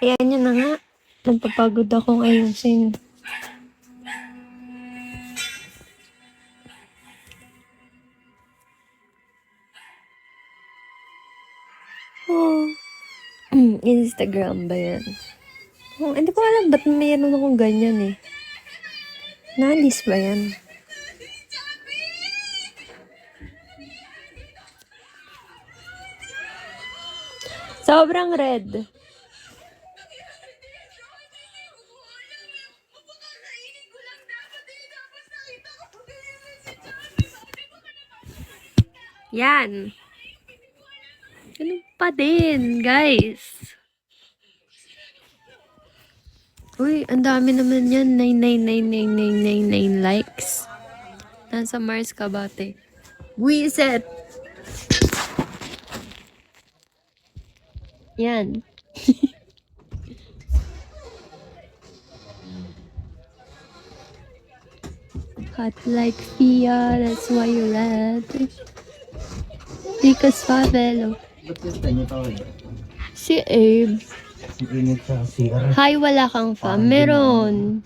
Ayan yun na nga. Nagpapagod akong ayusin. Oh. Instagram ba yan? Oh, hindi ko alam ba't mayroon akong ganyan eh. Nalis ba yan? Sobrang red. Yan. Ganun pa din, guys. Uy, ang dami naman yan. 9999999 likes. Nasa Mars Kabate. Buiset! Yan. Hot like Fia, that's why you're red. Because Favelo. Ba't yung tanyo tao eh? Si Abe. Ang init sa CR. Hi, wala kang fam. Meron.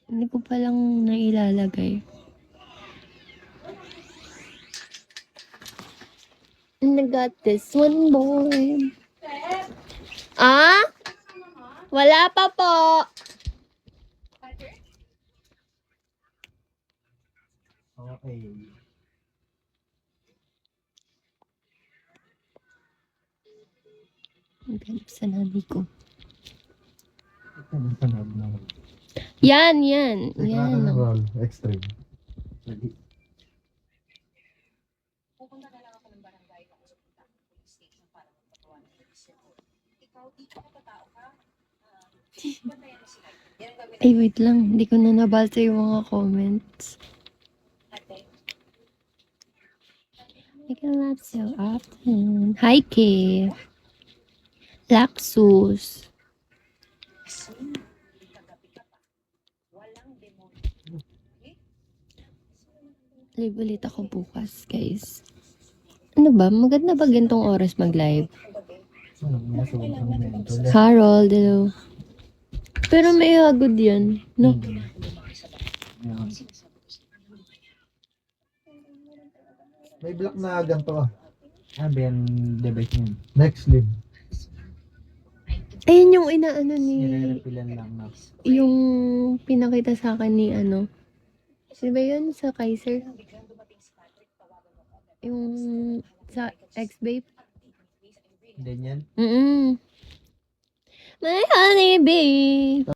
Hindi ko palang nailalagay. And I got this one boy. Ah? Wala pa po. Okay. Ang ganap sa nanay ko. Ito ang panag na. Yan, yan. Yan. Roll. Extreme. Ready? Pupunta na lang ako ng barangay kung pupunta ako ng police station para magpagawa ng revision. Ikaw, dito ka patao ka. Bantayan mo sila. Yan ang gagawin Ay, wait lang. Hindi ko na nabasa yung mga comments. natin. I can laugh so often. Hi, Kay. Lapsus. Kagabi ka pa. Walang demonyo. Live ulit ako bukas, guys. Ano ba? Maganda ba gantong oras mag-live? Ano nga sa mga Harold, hello. Pero may hagod yan, no? May black na ganito ah. Sabi yan device niyan. Next live. Ayun yung inaano ni... Nire-repilan lang na. Yung pinakita sa akin ni ano. Sino ba yun? Sa Kaiser? Yung sa ex-babe? Ganyan. My honey babe.